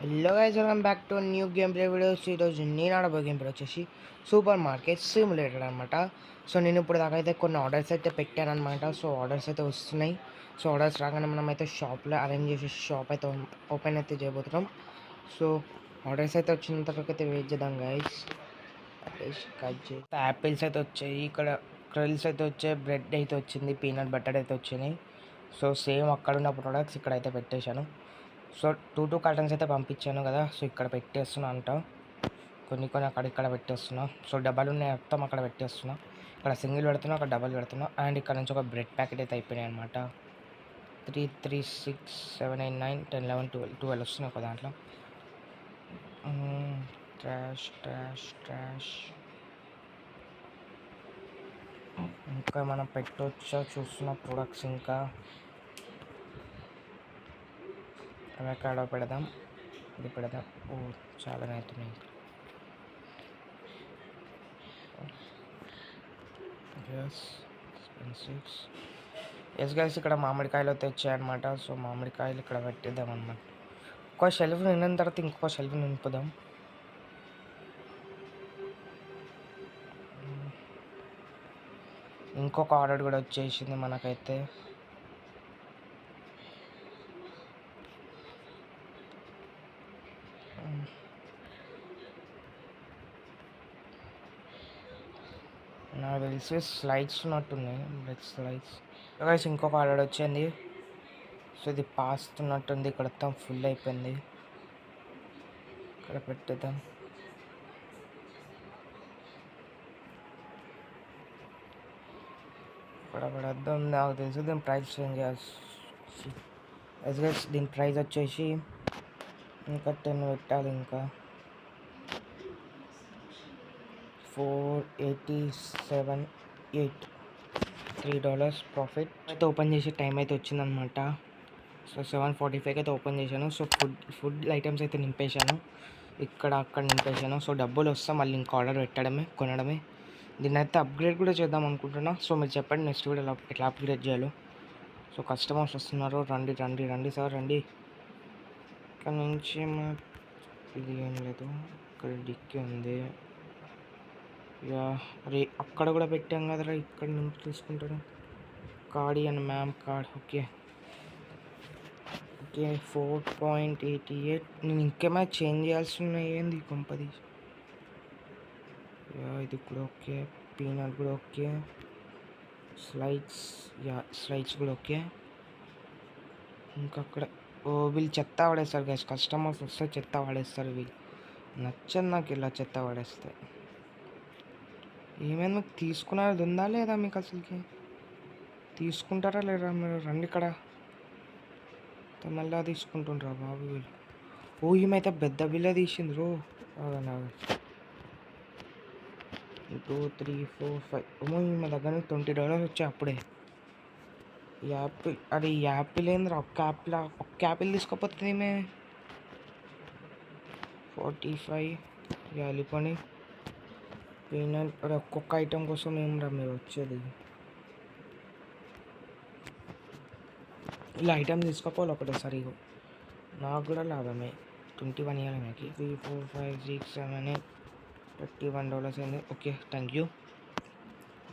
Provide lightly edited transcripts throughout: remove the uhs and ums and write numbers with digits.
Hello guys, welcome back to new game play videos. ఈరోజు నేను ఆడబోయే game play వచ్చేసి super market simulator అనమాట. So నేను ఇప్పుడు దాకా అయితే కొన్ని ఆర్డర్స్ అయితే పెట్టాను అనమాట. సో ఆర్డర్స్ అయితే వస్తున్నాయి. సో ఆర్డర్స్ రాగానే మనం అయితే షాప్లో అరేంజ్ చేసి షాప్ అయితే ఓపెన్ అయితే చేయబోతున్నాం. సో ఆర్డర్స్ అయితే వచ్చిన తర్వాత అయితే వెయిట్ చేద్దాం గైస్. యాపిల్స్ అయితే వచ్చాయి, ఇక్కడ క్రిల్స్ అయితే వచ్చాయి, బ్రెడ్ అయితే వచ్చింది, పీనట్ బటర్ అయితే వచ్చినాయి. సో సేమ్ అక్కడ ఉన్న ప్రొడక్ట్స్ ఇక్కడ అయితే పెట్టేశాను. సో టూ కర్టన్స్ అయితే పంపించాను కదా, సో ఇక్కడ పెట్టేస్తున్నా అంట. కొన్ని అక్కడ ఇక్కడ పెట్టేస్తున్నా. సో డబ్బాలు ఉన్నాయి మొత్తం అక్కడ పెట్టేస్తున్నా. ఇక్కడ సింగిల్ పెడుతున్నా, అక్కడ డబల్ పెడుతున్నా. అండ్ ఇక్కడ నుంచి ఒక బ్రెడ్ ప్యాకెట్ అయితే అయిపోయినాయి అనమాట. 3, 3, 6, 7, 8, 9, 10, 11, 12 వస్తున్నాయి ఒక దాంట్లో. Trash trash trash. ఇంకా మనం పెట్టవచ్చా చూస్తున్న ప్రొడక్ట్స్. ఇంకా అవకాడో పెడదాం, ఇది పెడదాం. ఓ చాలా అవుతున్నాయి. ఎస్ గైస్, ఇక్కడ మామిడికాయలు అయితే వచ్చాయన్నమాట. సో మామిడికాయలు ఇక్కడ పెట్టేద్దాం అన్నమాట. ఒక షెల్ఫ్ నిండిన తర్వాత ఇంకొక షెల్ఫ్ నింపుదాం. ఇంకొక ఆర్డర్ కూడా వచ్చేసింది మనకైతే. నాకు తెలిసి స్లైడ్స్ ఉన్నట్టున్నాయి, బ్రెడ్ స్లైడ్స్. గైస్ ఇంకొక ఆర్డర్ వచ్చింది. సో ఇది పాస్తున్నట్టుంది, ఇక్కడ మొత్తం ఫుల్ అయిపోయింది. ఇక్కడ పెట్టేద్దాం. ఇక్కడ పడద్దాం. నాకు తెలిసి దీని ప్రైస్ చేంజ్ చేయాల్సి. గైస్ దీని ప్రైస్ వచ్చేసి ఇంకా 10 పెట్టాలి. ఇంకా 487.8, $3 ప్రాఫిట్ అయితే. ఓపెన్ చేసే టైం అయితే వచ్చిందనమాట. సో 7:45కి అయితే ఓపెన్ చేశాను. సో ఫుడ్ ఐటమ్స్ అయితే నింపేశాను, ఇక్కడ అక్కడ నింపేశాను. సో డబ్బులు వస్తే మళ్ళీ ఇంకా ఆర్డర్ పెట్టడమే, కొనడమే. దీన్ని అయితే అప్గ్రేడ్ కూడా చేద్దాం అనుకుంటున్నా. సో మీరు చెప్పండి నెక్స్ట్ వీడియోలో ఎట్లా అప్గ్రేడ్ చేయాలో. సో కస్టమర్స్ వస్తున్నారు, రండి రండి రండి సార్ రండి. ఇక్కడ నుంచి ఇది ఏం లేదు, ఇక్కడ డిక్కి ఉంది. యా అరే అక్కడ కూడా పెట్టాం కదరా, ఇక్కడ నుంచి తీసుకుంటాను. Card and ma'am card. Okay 4.88. నేను ఇంకేమైనా చేంజ్ చేయాల్సి ఉన్నాయి ఏంది కంపది. యా ఇది కూడా ఓకే. పీనట్ కూడా ఓకే. స్లైడ్స్ కూడా ఓకే. ఇంకా అక్కడ వీళ్ళు చెత్త పడేస్తారు గైస్. కస్టమర్స్ వస్తే చెత్త పడేస్తారు వీళ్ళు. నచ్చదు నాకు ఇలా చెత్త పడేస్తే. ఏమైనా మీకు తీసుకునేది ఉందా లేదా? మీకు అసలుకి తీసుకుంటారా లేదా మీరు? రండి ఇక్కడ. మళ్ళీ తీసుకుంటుండ్రా బాబు వీళ్ళు. ఏమైతే పెద్ద బిల్ల తీసిండ్రు. 2, 3, 4, 5. ఈమె దగ్గర $20 వచ్చాయి అప్పుడే. యాపిల్, అది యాపిల్ ఏంద్రా, ఒక్క యాపిల్ తీసుకోపోతుంది ఈమె. 45 వెళ్ళిపోయి. పీనట్ ఒక్కొక్క ఐటెం కోసం ఏమరా మీరు వచ్చేది? ఇలా ఐటెం తీసుకోపోవాలి ఒకటేసారి. నాకు కూడా లాభమే. 21 ఇవ్వాలి మీకు. 3, 4, 5, 6, 7, 8, $31 అయింది. Okay thank you.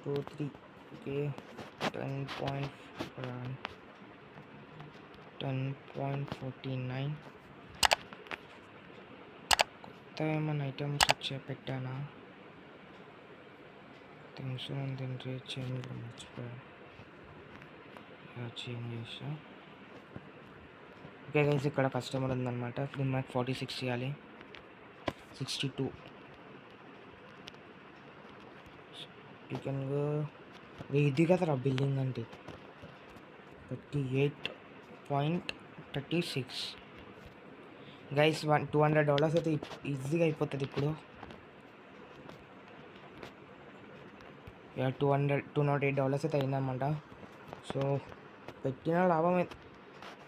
2, 3. ఓకే 10.49. కొత్త ఏమైనా ఐటమ్స్ వచ్చే పెట్టానా? థింగ్స్ దీని రేట్ చేంజ్ మర్చిపోయా, చేంజ్ చేసా. ఓకే గైస్, ఇక్కడ కస్టమర్ ఉందన్నమాట. దీన్ని మనకి 46 ఇవ్వాలి. 62. You can go. ఇది కదరా బిల్లింగ్ అంటే. 38.36. గైస్ $200 అయితే ఈజీగా అయిపోతుంది ఇప్పుడు. $208 అయితే అయిందన్నమాట. సో పెట్టిన లాభం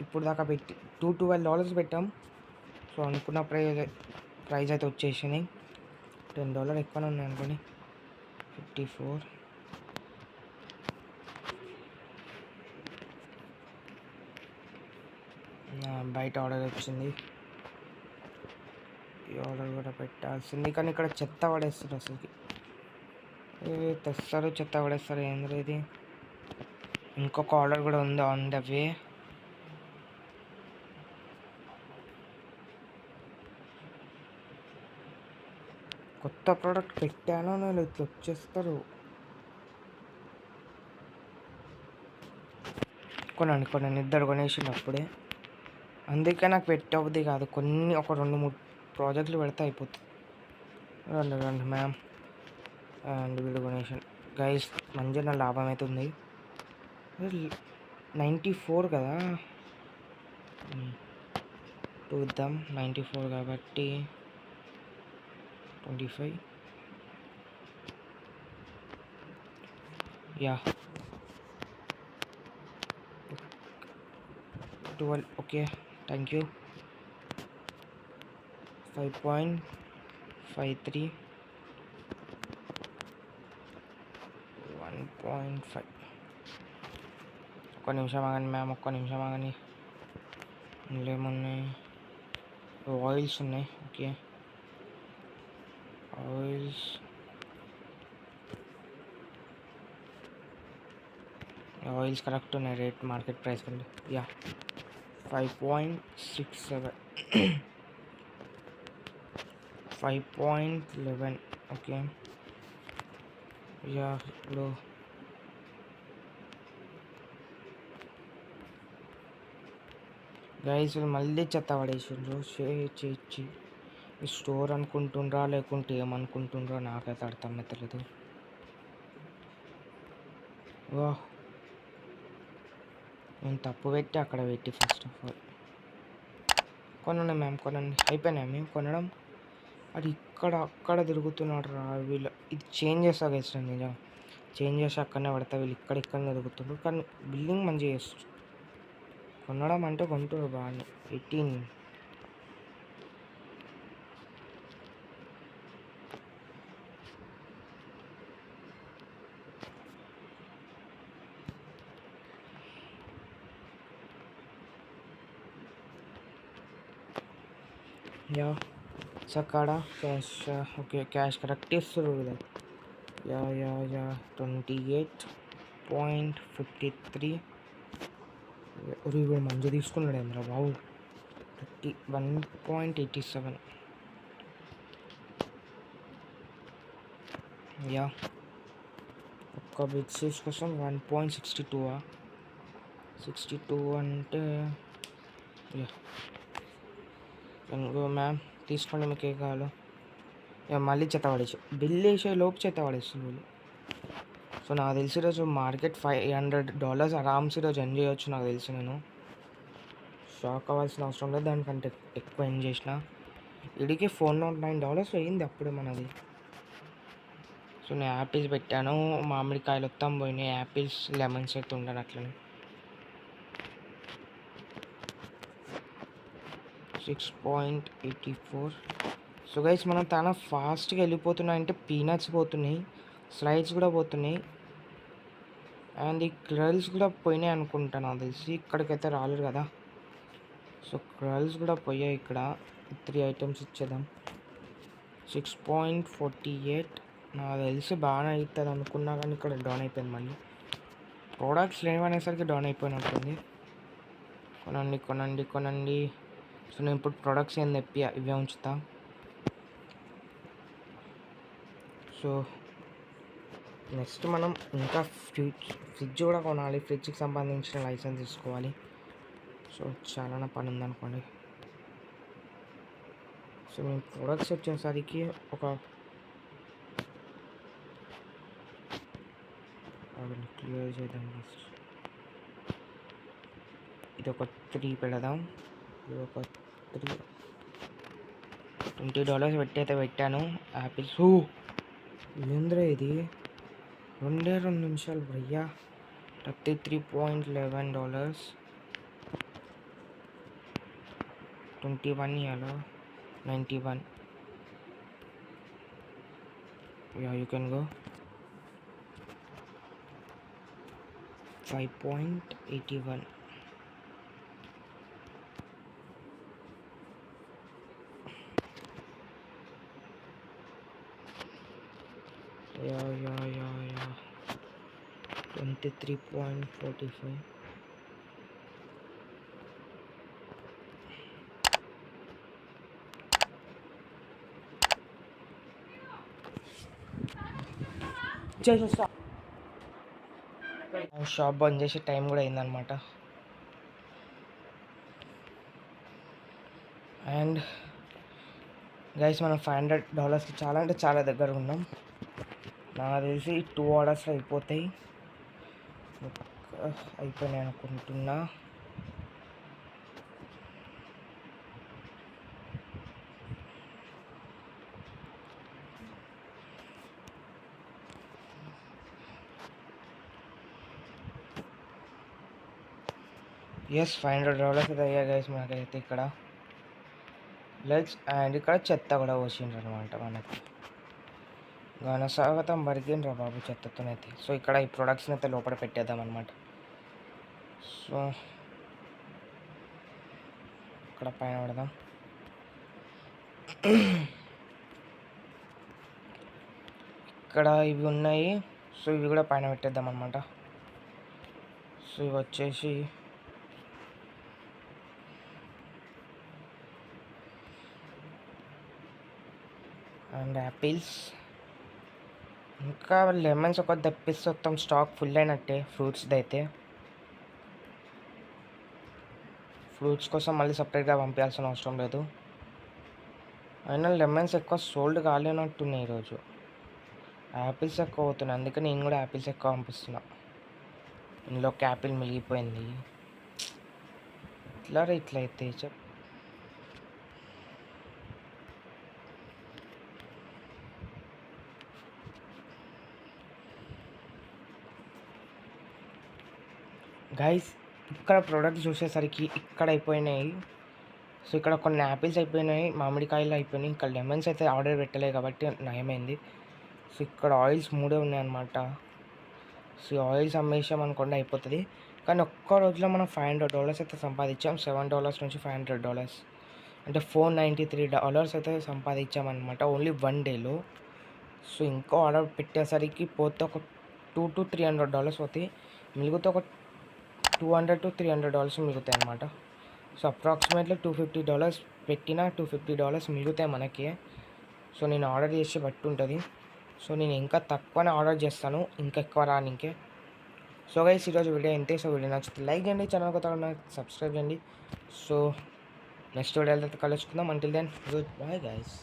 ఇప్పుడు దాకా పెట్టి $212 పెట్టాం. సో అనుకున్న ప్రైజ్ అయితే వచ్చేసినాయి. $10 ఎక్కువనే ఉన్నాయి అనుకోండి. 54. బయట ఆర్డర్ వచ్చింది. ఈ ఆర్డర్ కూడా పెట్టాల్సింది, కానీ ఇక్కడ చెత్త పడేస్తారు అసలుకి. తెస్తారు చెత్త పడేస్తారు, ఏంద్ర ఇది. ఇంకొక ఆర్డర్ కూడా ఉంది ఆన్ ద వే. కొత్త ప్రోడక్ట్ పెట్టాను, నేను ఇట్లా వచ్చేస్తారు. కొనండి ఇద్దరు కొనేసిండు అప్పుడే. అందుకే నాకు పెట్టవద్ది కాదు, కొన్ని ఒక 2-3 ప్రాజెక్టులు పెడితే అయిపోతుంది. రండి మ్యామ్. అండ్ వీళ్ళు కొనేషన్ గైస్, మంచిగా లాభం అవుతుంది. 94 కదా, చూద్దాం. 94 కాబట్టి 25. యా 12. Okay, thank you. 5.53, 1.5. ఒక్క నిమిషం ఆగండి మ్యామ్, ఒక్క నిమిషం ఆగండి. ఇందులో ఏమున్నాయి? ఆయిల్స్ ఉన్నాయి. ఓకే, ఆయిల్స్ కరెక్ట్ ఉన్నాయి రేట్, మార్కెట్ ప్రైస్ కంటే. యా 5.67, 5.11. ఓకే, యా లో గైస్ మళ్ళీ చెత్త పడేసిండ్రు. చేచి ఈ స్టోర్ అనుకుంటుండ్రా లేకుంటే ఏమనుకుంటుండ్రో నాకైతే అర్థమవుతలేదు. వా, నేను తప్పు పెట్టి అక్కడ పెట్టి ఫస్ట్ ఆఫ్ ఆల్. కొనండి మ్యామ్, కొనండి. అయిపోయినాయి మేము కొనడం. అది అక్కడ తిరుగుతున్నాడు రా వీళ్ళు. ఇది చేంజ్ చేస్తా గైస్, నిజం చేంజ్ చేసి అక్కడనే పడతా. వీళ్ళు ఇక్కడ తిరుగుతుండ్రు, కానీ బిల్డింగ్ మంచిగా చేస్తారు. కొనడం అంటే కొంటారు బాగానే. 18. యా సకాడ క్యాష్. ఓకే, క్యాష్ కరెక్ట్ ఇస్తారు వీళ్ళు. యా 28.53. వీడు మంచిగా తీసుకున్నాడు ఏమరా బాబు. 1.87. యా ఒక్క బిగ్ సైజ్ కోసం 1.62. 62 అంటే యా మ్యామ్ తీసుకోండి, మీకు ఏ కావాలో. మళ్ళీ చెత్త పడేసి బిల్ వేసే లోపు చెత్త పడేస్తుంది వీళ్ళు. సో నాకు తెలిసి ఈరోజు మార్కెట్ $500 ఆరామ్స్ ఈరోజు ఎంజాయ్ చేయొచ్చు నాకు తెలిసి. నేను షాక్ అవ్వాల్సిన అవసరం లేదు, దానికంటే ఎక్కువ ఎంజాయ్ చేసిన. ఇడికి $409 అయ్యింది అప్పుడే మనది. సో నేను యాపిల్స్ పెట్టాను, మామిడికాయలు మొత్తం పోయినాయి. యాపిల్స్, లెమన్స్ అయితే ఉండను అట్లనే. 6.84. సో గైస్ మనం చాలా ఫాస్ట్గా వెళ్ళిపోతున్నాయి. అంటే పీనట్స్ పోతున్నాయి, స్లైడ్స్ కూడా పోతున్నాయి, అండ్ ఈ క్రల్స్ కూడా పోయినాయి అనుకుంటాను నాకు తెలిసి. ఇక్కడికైతే రాలేదు కదా, సో క్రల్స్ కూడా పోయాయి. ఇక్కడ 3 ఐటమ్స్ ఇచ్చేద్దాం. 6.48. నాకు తెలిసి బాగానే అవుతుంది అనుకున్నా, కానీ ఇక్కడ డౌన్ అయిపోయింది. మళ్ళీ ప్రోడక్ట్స్ లేవనేసరికి డౌన్ అయిపోయినట్టుంది. కొనండి. సో నేను ఇప్పుడు ప్రొడక్ట్స్ ఏం తెప్పి ఇవే ఉంచుతా. సో నెక్స్ట్ మనం ఇంకా ఫ్రిడ్జ్ కూడా కొనాలి. ఫ్రిడ్జ్కి సంబంధించిన లైసెన్స్ తీసుకోవాలి. సో చాలా పని ఉందనుకోండి. సో మేము ప్రొడక్ట్స్ వచ్చేసరికి ఒక క్లియర్ చేద్దాం ఫస్ట్. ఇది ఒక 3 పెడదాం. ఇది ఒక 3. $20 పెట్టి అయితే పెట్టాను. యాపిల్స్ ఏంద్రా ఇది, 2 నిమిషాలు భయ్యా. $33.11. 21 ఇవ్వాలా, 91. Yeah you can go. 5.81. Yeah 23.45. చేసేస్తా. షాప్ బంద్ చేసే టైం కూడా అయిందనమాట. అండ్ గైస్ మనం $500 చాలా అంటే చాలా దగ్గర ఉన్నాం. నాకు తెలిసి 2 ఆర్డర్స్లో అయిపోతాయి. అయిపోయినాయి అనుకుంటున్నా. ఎస్ $500 అయితే అయ్యా గైస్ మనకైతే ఇక్కడ. అండ్ ఇక్కడ చెత్త కూడా పోసిండ్రు అనమాట మనకి. ఘనస్వాగతం బరికిండ్రా బాబు చెత్తతోనైతే. సో ఇక్కడ ఈ ప్రొడక్ట్స్ని అయితే లోపల పెట్టేద్దాం అనమాట. సో ఇక్కడ పైన పెడదాం. ఇక్కడ ఇవి ఉన్నాయి. సో ఇవి కూడా పైన పెట్టేద్దాం అనమాట. సో ఇవి వచ్చేసి అండ్ యాపిల్స్, ఇంకా లెమన్స్ ఒక తెప్పిస్తే మొత్తం స్టాక్ ఫుల్ అయినట్టే. ఫ్రూట్స్ది అయితే ఫ్రూట్స్ కోసం మళ్ళీ సపరేట్గా పంపించాల్సిన అవసరం లేదు. అయినా లెమన్స్ ఎక్కువ సోల్డ్ కాలేనట్టున్నాయి ఈరోజు. యాపిల్స్ ఎక్కువ అవుతున్నాయి, అందుకే నేను కూడా యాపిల్స్ ఎక్కువ పంపిస్తున్నా. ఇందులోకి యాపిల్ మిగిలిపోయింది. ఇట్లయితే గైస్ ఇక్కడ ప్రోడక్ట్స్ చూసేసరికి ఇక్కడ అయిపోయినాయి. సో ఇక్కడ కొన్ని యాపిల్స్ అయిపోయినాయి, మామిడికాయలు అయిపోయినాయి, ఇంకా లెమన్స్ అయితే ఆర్డర్ పెట్టలేదు కాబట్టి నయమైంది. సో ఇక్కడ ఆయిల్స్ 3 ఉన్నాయన్నమాట. సో ఆయిల్స్ అమ్మేసామనుకోండి అయిపోతుంది. కానీ ఒక్క రోజులో మనం $500 అయితే సంపాదించాం. $7 నుంచి $500 అంటే $493 అయితే సంపాదించామన్నమాట ఓన్లీ 1 డేలో. సో ఇంకో ఆర్డర్ పెట్టేసరికి పోతే ఒక $200 to $300 పోతాయి. మిగిలితే ఒక $200 to $300 మిగులుతాయి అన్నమాట. సో అప్రాక్సిమేట్లీ $250 పెట్టినా $250 మిగులుతాయి మనకి. సో నేను ఆర్డర్ చేసి బట్టి ఉంటుంది. సో నేను ఇంకా తక్కువనే ఆర్డర్ చేస్తాను, ఇంకా ఎక్కువ రానికే. సో గైస్ ఈరోజు వీడియో ఇంతే. సో వీడియో నచ్చితే లైక్ చేయండి, ఛానల్ కొత్తగా సబ్స్క్రైబ్ చేయండి. సో నెక్స్ట్ వీడియోలో కలుసుకుందాం. Until then good bye guys.